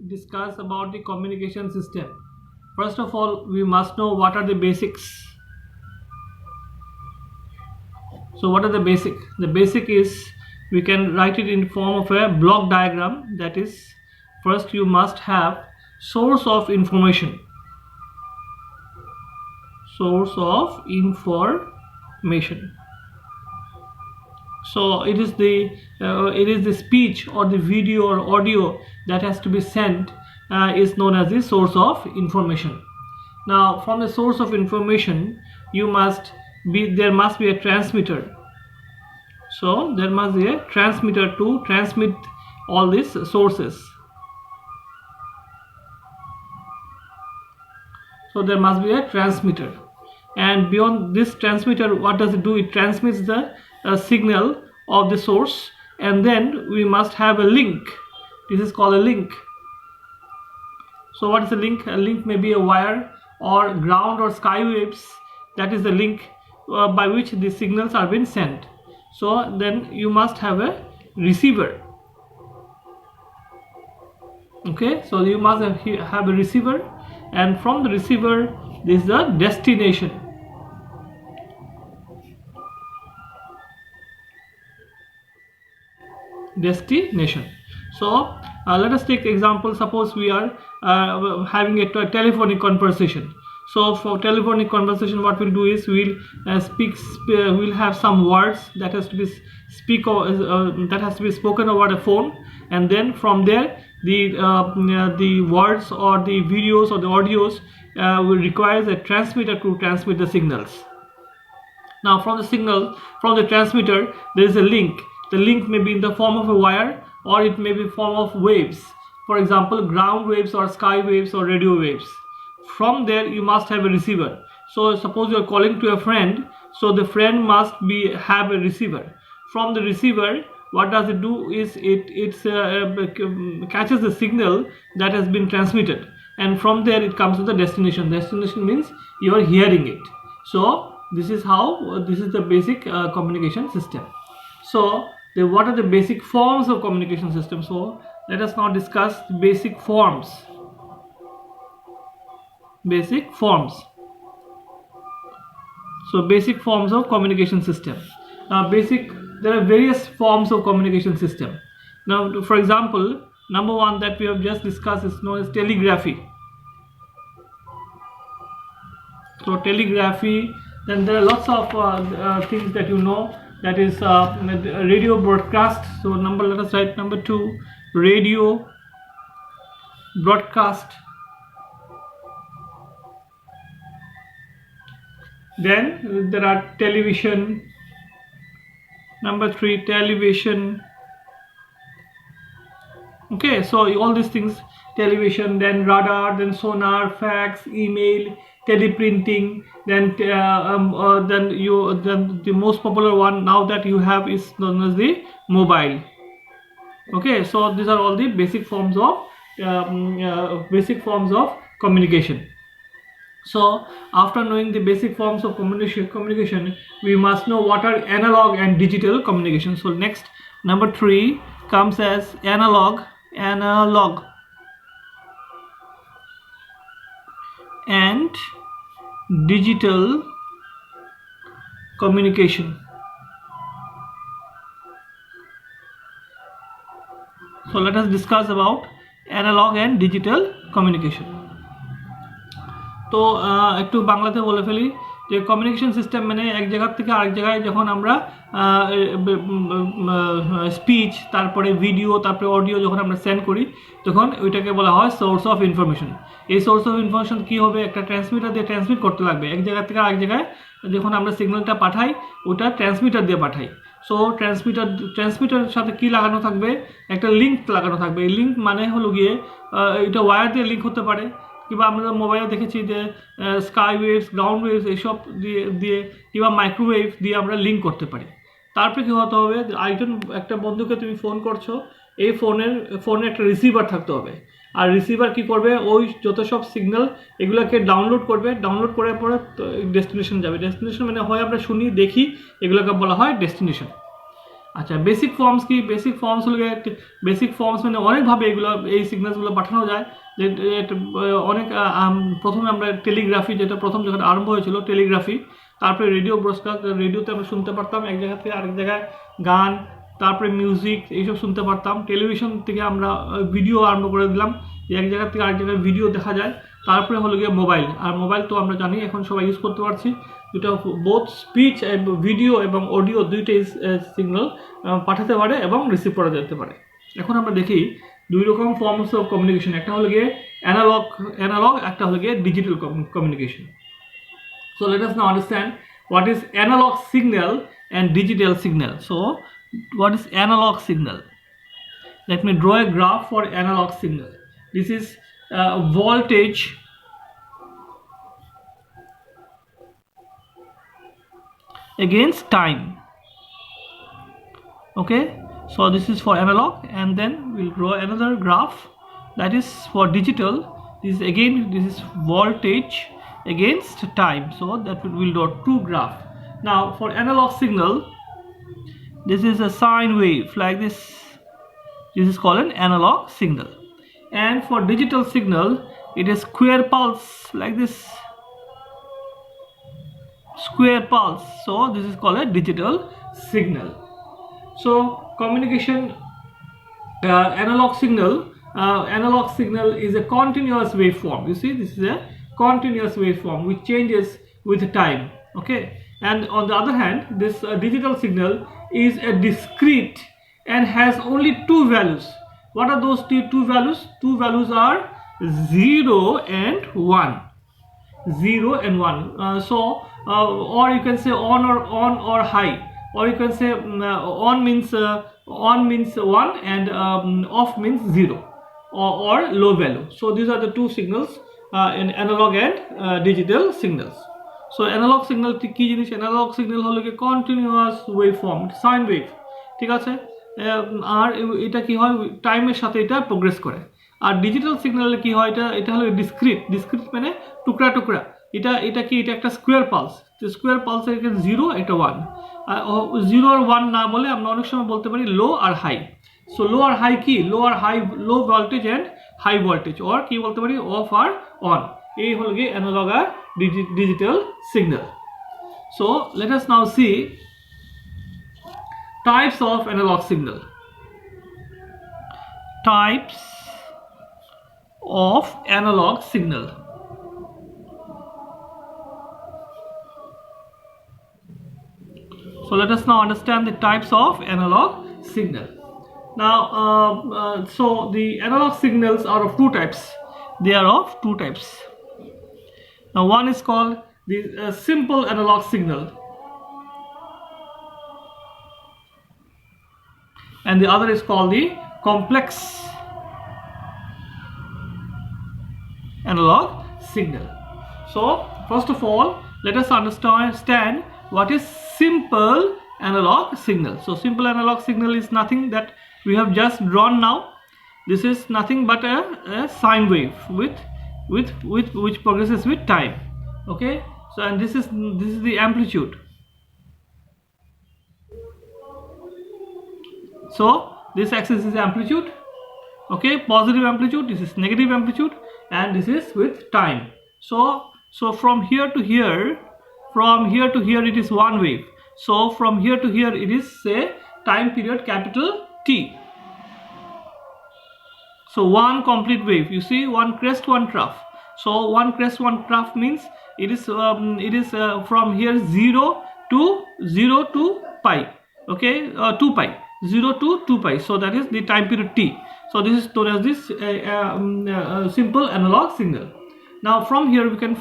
discuss about the communication system. First of all, we must know what are the basics. So what are the basic? The basic is, we can write it in form of a block diagram. That is, first you must have source of information. Source of information. So it is the speech or the video or audio that has to be sent is known as the source of information. Now from the source of information, there must be a transmitter. So there must be a transmitter to transmit all these sources. So there must be a transmitter, and beyond this transmitter, what does it do? It transmits the signal of the source, and then we must have a link. This is called a link. So what is a link? A link may be a wire or ground or sky waves. That is the link by which the signals are being sent. So then you must have a receiver. Okay, so you must have a receiver, and from the receiver, this is the destination. So let us take example. Suppose we are having a telephonic conversation. So for telephonic conversation, what we'll do is we'll have some words that has to be spoken over the phone, and then from there the words or the videos or the audios will require a transmitter to transmit the signals. Now from the transmitter, there is a link. The link may be in the form of a wire, or it may be in the form of waves. For example, ground waves or sky waves or radio waves. From there you must have a receiver. So suppose you are calling to a friend, so the friend must have a receiver. From the receiver, what does it do is it catches the signal that has been transmitted, and from there it comes to the destination. Destination means you are hearing it. So this is the basic communication system. So what are the basic forms of communication system? So let us now discuss the basic forms. So basic forms of communication system. There are various forms of communication system. Now, for example, number one that we have just discussed is known as telegraphy. So telegraphy. Then there are lots of things that you know. That is radio broadcast. So let us write number 2, radio broadcast. Then there are television. Number 3, television. Okay, so all these things, television, then radar, then sonar, fax, email, teleprinting, then the most popular one now that you have is known as the mobile. Okay, so these are all the basic forms of communication. So after knowing the basic forms of communication, we must know what are analog and digital communication. So next, number 3 comes as analog and digital communication. So let us discuss about analog and digital communication. তো একটু বাংলাতে বলে ফেলি যে communication system মানে এক জায়গা থেকে আরেক জায়গায় যখন আমরা স্পিচ, তারপরে ভিডিও, তারপরে অডিও যখন আমরা সেন্ড করি, তখন ওইটাকে বলা হয় সোর্স অফ ইনফরমেশন। এই সোর্স অফ ইনফরমেশন কী হবে? একটা ট্রান্সমিটার দিয়ে ট্রান্সমিট করতে লাগবে। এক জায়গা থেকে আরেক জায়গায় যখন আমরা সিগন্যালটা পাঠাই, ওটা ট্রান্সমিটার দিয়ে পাঠাই। সো ট্রান্সমিটারের সাথে কি লাগানো থাকবে? একটা লিঙ্ক লাগানো থাকবে। এই লিঙ্ক মানে হলো গিয়ে এটা ওয়্যার দিয়ে লিঙ্ক হতে পারে, কিংবা আমরা মোবাইলে দেখেছি যে স্কাই ওয়েভস, গ্রাউন্ড ওয়েভস এইসব দিয়ে কিংবা মাইক্রোওয়েভ দিয়ে আমরা লিঙ্ক করতে পারি। তারপরে কী হতে হবে? একটা বন্ধুকে তুমি ফোন করছো, এই ফোনে একটা রিসিভার থাকতে হবে। আর রিসিভার কি করবে? ওই যত সব সিগন্যাল এগুলোকে ডাউনলোড করবে। ডাউনলোড করার পরে ডেস্টিনেশন যাবে। ডেস্টিনেশন মানে হয় আমরা শুনি, দেখি, এগুলোকে বলা হয় ডেস্টিনেশন। আচ্ছা বেসিক ফর্মস কি? বেসিক ফর্মস হলো বেসিক ফর্মস মানে অনেকভাবে এগুলো এই সিগন্যালসগুলো পাঠানো যায়। যে অনেক প্রথমে আমরা টেলিগ্রাফি, যেটা প্রথম যখন আরম্ভ হয়েছিল টেলিগ্রাফি, তারপরে রেডিও ব্রডকাস্ট, রেডিওতে আমরা শুনতে পারতাম এক জায়গা থেকে আরেক জায়গায় গান, তারপরে মিউজিক এইসব শুনতে পারতাম। টেলিভিশন থেকে আমরা ভিডিও আরম্ভ করে দিলাম, এক জায়গা থেকে আরেক জায়গায় ভিডিও দেখা যায়। তারপরে হলো গিয়ে মোবাইল, আর মোবাইল তো আমরা জানি এখন সবাই ইউজ করতে পারছি, যেটা বোথ স্পিচ, ভিডিও এবং অডিও দুইটাই সিগন্যাল পাঠাতে পারে এবং রিসিভ করা যেতে পারে। এখন আমরা দেখি দুই রকম ফর্মস অফ কমিউনিকেশন, একটা হলো গিয়ে অ্যানালগ, একটা হলো গিয়ে digital communication. So let us now understand what is analog signal and digital signal. So what is analog signal? Let me draw a graph for analog signal. This is voltage against time. Okay, so this is for analog, and then we'll draw another graph that is for digital. This is voltage against time, so that will draw two graph. Now for analog signal, this is a sine wave like this. This is called an analog signal. And for digital signal, it is square pulse like this, square pulse. So this is called a digital signal. So communication, analog signal is a continuous waveform. You see, this is a continuous waveform which changes with time. Okay, and on the other hand, this digital signal is a discrete and has only two values. What are those two values? Two values are 0 and 1. 0 and 1. Or you can say on or high, or you can say on means 1 and off means 0, or low value. So these are the two signals in analog and digital signals. So analog signal কি জিনিস? analog signal হলো কি continuous waveform, sine wave, ঠিক আছে? আর এটা কি হয়, টাইমের সাথে এটা প্রোগ্রেস করে। আর ডিজিটাল সিগন্যালে কি হয়, এটা হলো ডিসক্রিট মানে টুকরা টুকরা। এটা কি, এটা একটা স্কোয়ার পালস। স্কোয়ার পালস এর 0, এটা 1। 0 আর 1 না বলে আমরা অনেক সময় বলতে পারি লো আর হাই। সো লো আর হাই কি, low voltage and high voltage, or কি বলতে পারি অফ আর অন। এই হলো কি অ্যানালগ আর digital signal. So let us now see types of analog signal. Types of analog signal. So let us now understand the types of analog signal. Now so the analog signals are of two types. They are of two types. Now one is called the simple analog signal, and the other is called the complex analog signal. So first of all, let us understand what is simple analog signal. So simple analog signal is nothing that we have just drawn now. This is nothing but a sine wave with which progresses with time. Okay, so and this is the amplitude. So this axis is amplitude, okay, positive amplitude, this is negative amplitude, and this is with time. So from here to here it is one wave. So from here to here it is, say, time period capital T. So one complete wave, you see, one crest, one trough. So one crest, one trough means it is from here 0 to pi, okay, 2 pi, 0 to 2 pi. So that is the time period T. So this is known as this simple analog signal. Now from here we can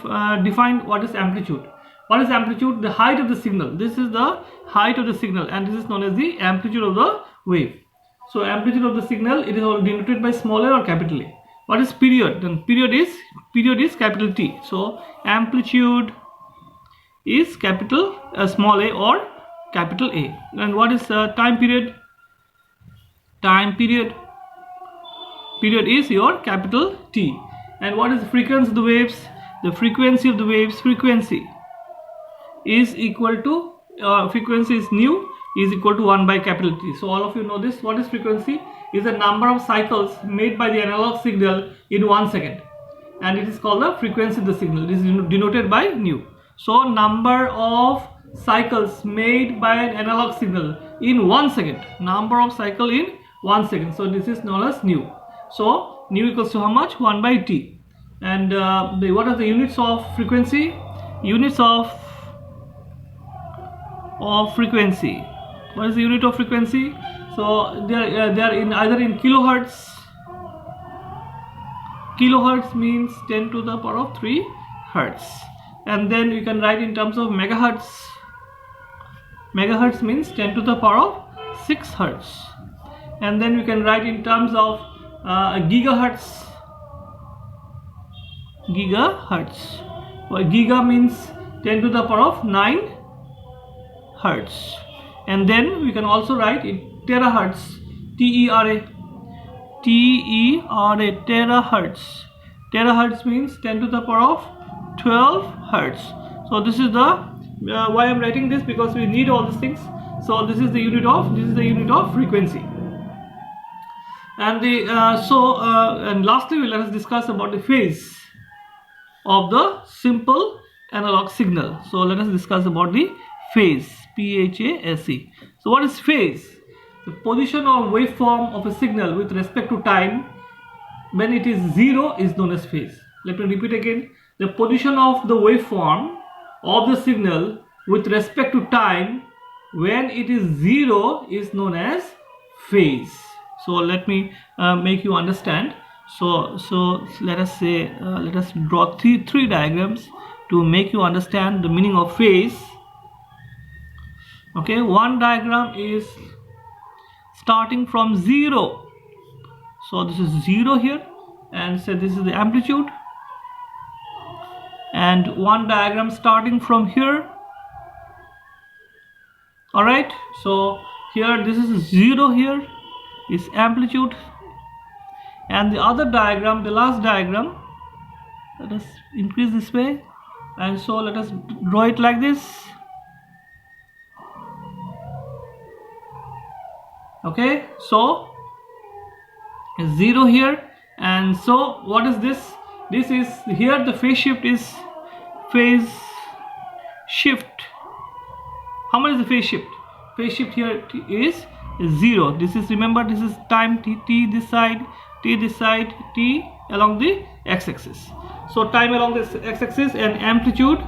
define what is amplitude. What is amplitude? The height of the signal. This is the height of the signal, and this is known as the amplitude of the wave. So amplitude of the signal, it is denoted by small a or capital A. What is period? Then period is capital T. So amplitude is capital small a or capital A. And what is time period? Time period is your capital T. And what is the frequency of the waves? The frequency of the waves, frequency is equal to frequency is nu is equal to 1 by capital T. So all of you know this. What is frequency? Is the number of cycles made by the analog signal in 1 second, and it is called the frequency of the signal. This is denoted by nu. So number of cycles made by an analog signal in 1 second, number of cycle in 1 second. So this is known as nu. So nu equals to how much? 1 by T. And what are the units of frequency? Units of frequency. What is the unit of frequency? So they are in either in kilohertz. Kilohertz means 10 to the power of 3 hertz, and then you can write in terms of megahertz. Megahertz means 10 to the power of 6 hertz, and then we can write in terms of gigahertz. Gigahertz. Well, giga means 10 to the power of 9 hertz, and then we can also write in terahertz. T-E-R-A. Terahertz. Terahertz means 10 to the power of 12 hertz. So this is the why I'm writing this, because we need all these things. So this is the unit of frequency. And and lastly, let us discuss about the phase of the simple analog signal. So let us discuss about the phase. P-H-A-S-E. So what is phase? The position or waveform of a signal with respect to time when it is 0 is known as phase. Let me repeat again. The position of the waveform of the signal with respect to time when it is 0 is known as phase. So let me make you understand. So let us say let us draw three diagrams to make you understand the meaning of phase. Okay, one diagram is starting from 0. So this is 0 here, and so this is the amplitude. And one diagram starting from here. Alright, so here this is 0 here is amplitude, and the other diagram, the last diagram, let us increase this way, and so let us draw it like this. Okay, so 0 here, and so what is this? This is here the phase shift is phase shift. How much is the phase shift? Phase shift here is 0. This is, remember, this is time t this side, t this side, t along the x-axis. So time along the x-axis and amplitude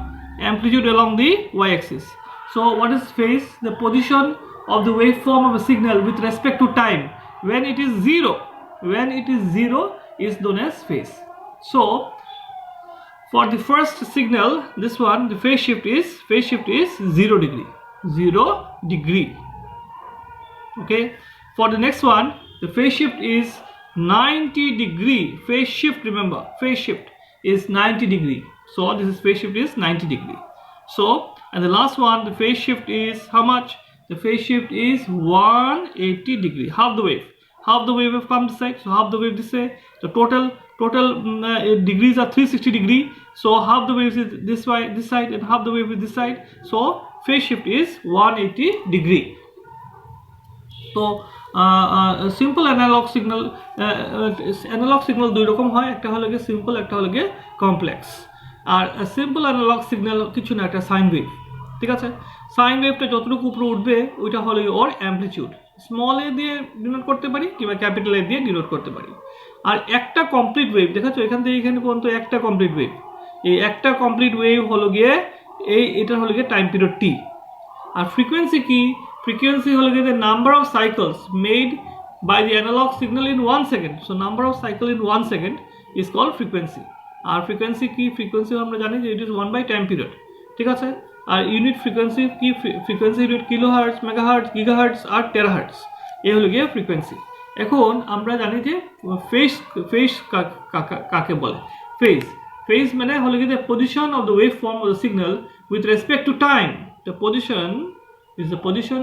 along the y-axis. So what is phase? The position of the waveform of a signal with respect to time when it is 0. When it is 0 is known as phase. So for the first signal, this one, the phase shift is 0 degree. 0 degree. Okay. For the next one, the phase shift is 90 degree. Phase shift, remember, phase shift is 90 degree. So this is phase shift is 90 degree. So, and the last one, the phase shift is how much? The phase shift is 180 degree. Half the wave have come this side, so half the wave this way. The total degrees are 360 degree. So half the wave is this side, and half the wave is this side. So phase shift is 180 degree. So a simple analog signal দুই রকম হয়, একটা হলো গিয়ে simple, একটা হলো গিয়ে complex. আর simple analog signal কিছু না, একটা সাইন ওয়েভ, ঠিক আছে। সাইন ওয়েভটা যতটুকু উপরে উঠবে ওইটা হলো ওর অ্যামপ্লিটিউড, স্মল এ দিয়ে ডিনোট করতে পারি কিংবা ক্যাপিটাল এ দিয়ে ডিনোট করতে পারি। আর একটা কমপ্লিট ওয়েভ, দেখাচ্ছ এখান থেকে এখানে পর্যন্ত একটা কমপ্লিট ওয়েভ, এই একটা কমপ্লিট ওয়েভ হলো গিয়ে এটা হলো গিয়ে টাইম পিরিয়ড টি। আর ফ্রিকোয়েন্সি কি? Frequency হলো গিয়ে the number of cycles made by the analog signal in 1 second. So number of cycle in 1 second is called frequency. R frequency কি? Frequency আমরা জানি যে it is 1 by time period, ঠিক আছে। আর ইউনিট ফ্রিকোয়েন্সি কি? Frequency unit kilohertz, megahertz, gigahertz আর terahertz, এই হলো গিয়ে ফ্রিকোয়েন্সি। এখন আমরা জানি যে ফেজ কাকে বলে? ফেজ মানে হলো গিয়ে the position of the waveform of the signal with respect to time. The position is the position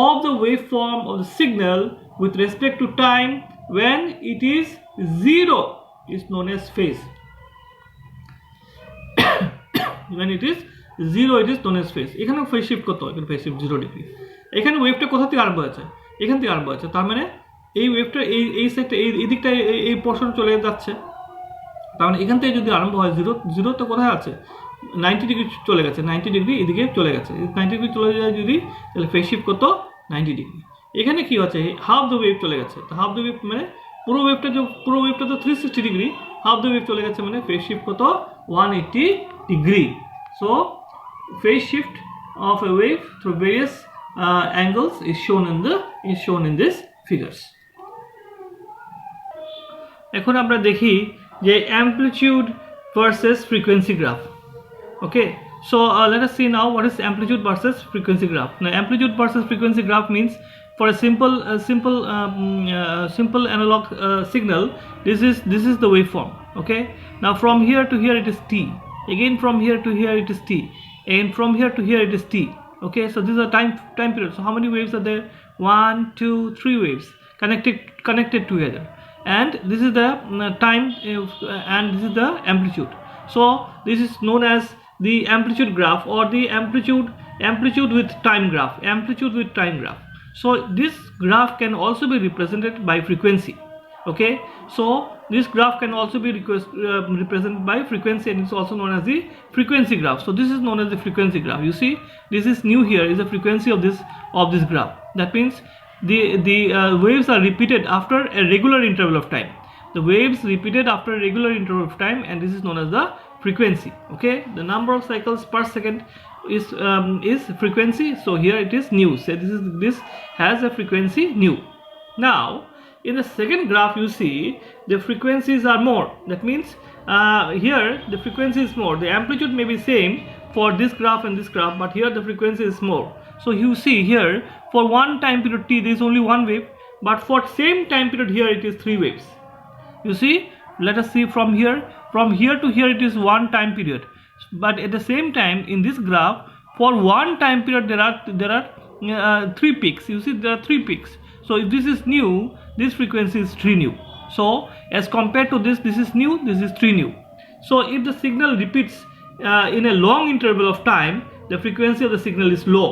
of the waveform of the signal with respect to time when it is 0 is known as phase. When it is 0 it is known as phase. এখানে phase shift কত? এখানে phase shift 0 degree. এখানে ওয়েভটা কোথা থেকে আরম্ভ হয়েছে, এখান থেকে আরম্ভ হয়েছে, তার মানে এই ওয়েভটা এই সাইডটা এই দিকটা এই পোর্শন চলে যাচ্ছে, তার মানে এখান থেকে যদি আরম্ভ হয় জিরো তো কোথায় আছে 90 ডিগ্রি চলে গেছে, 90 ডিগ্রি এদিকে চলে গেছে, 90 ডিগ্রি চলে যায় যদি, তাহলে ফেজ শিফট কত 90 ডিগ্রি। এখানে কি হচ্ছে হাফ দ্য ওয়েভ চলে গেছে, তো হাফ দ্য ওয়েভ মানে পুরো ওয়েভটা তো 360 ডিগ্রি, হাফ দ্য ওয়েভ চলে গেছে মানে ফেজ শিফট কত 180 degree. So phase shift of a wave through various angles is shown in this figures. এখন আমরা দেখি যে amplitude versus frequency graph. Okay, so let us see now what is amplitude versus frequency graph. Now amplitude versus frequency graph means for a simple analog signal, this is the waveform. Okay, now from here to here it is t, again from here to here it is t, and from here to here it is t. Okay, so this is a time period. So how many waves are there? 1, 2, 3 waves connected together, and this is the time and this is the amplitude. So this is known as the amplitude graph or the amplitude with time graph, so this graph can also be represented by frequency. Okay, so this graph can also be represented by frequency, and it's also known as the frequency graph. So this is known as the frequency graph. You see, this is new here is the frequency of this graph. That means the waves are repeated after a regular interval of time. The waves repeated after a regular interval of time, and this is known as the frequency. Okay, the number of cycles per second is frequency. So here it is nu. So this has a frequency nu. Now in the second graph you see the frequencies are more. That means here the frequency is more. The amplitude may be same for this graph and this graph, but here the frequency is more. So you see here for one time period t there is only one wave, but for same time period here it is 3 waves. You see, let us see from here to here it is one time period, but at the same time in this graph for one time period there are 3 peaks. You see there are 3 peaks. So if this is new, this frequency is 3 nu. So as compared to this is new, this is 3 nu. So if the signal repeats in a long interval of time, the frequency of the signal is low.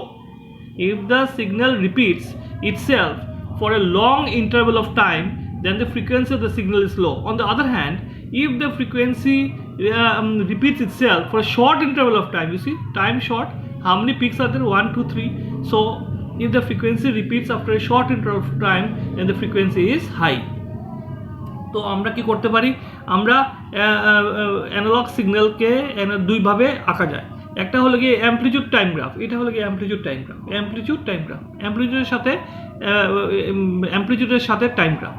If the signal repeats itself for a long interval of time, then the frequency of the signal is low. On the other hand, if the frequency repeats itself for a short interval of time, you see time short, how many peaks are there? 1, 2, 3. So if the frequency repeats after a short interval of time, then the frequency is high. তো আমরা কি করতে পারি, আমরা analogue সিগন্যালকে দুই ভাবে আঁকা যায়। একটা হলো কি অ্যামপ্লিটিউড টাইম গ্রাফ, এটা হলো কি অ্যামপ্লিটিউড টাইম গ্রাফ, অ্যামপ্লিটিউডের সাথে টাইম গ্রাফ।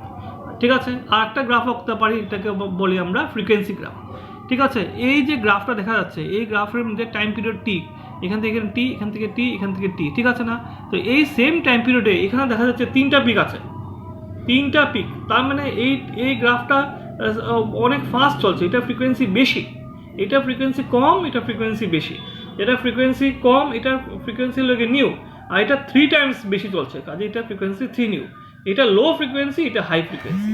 ঠিক আছে, আর একটা গ্রাফ আঁকতে পারি, এটাকে বলি আমরা ফ্রিকোয়েন্সি গ্রাফ। ঠিক আছে, এই যে গ্রাফটা দেখা যাচ্ছে এই গ্রাফের মধ্যে টাইম পিরিয়ড টি, এখান থেকে টি, এখান থেকে টি, এখান থেকে টি। ঠিক আছে না? তো এই সেম টাইম পিরিয়ডে এখানে দেখা যাচ্ছে 3টা পিক আছে, 3টা পিক। তার মানে এই গ্রাফটা অনেক ফাস্ট চলছে, এটা ফ্রিকোয়েন্সি বেশি, এটা ফ্রিকোয়েন্সি কম, এটা ফ্রিকোয়েন্সি বেশি। এটা ফ্রিকোয়েন্সি কম, এটা ফ্রিকোয়েন্সি লাগে নিউ, আর এটা 3 টাইমস বেশি চলছে, কাজে এটা ফ্রিকোয়েন্সি 3 নিউ। এটা লো ফ্রিকোয়েন্সি, এটা হাই ফ্রিকোয়েন্সি।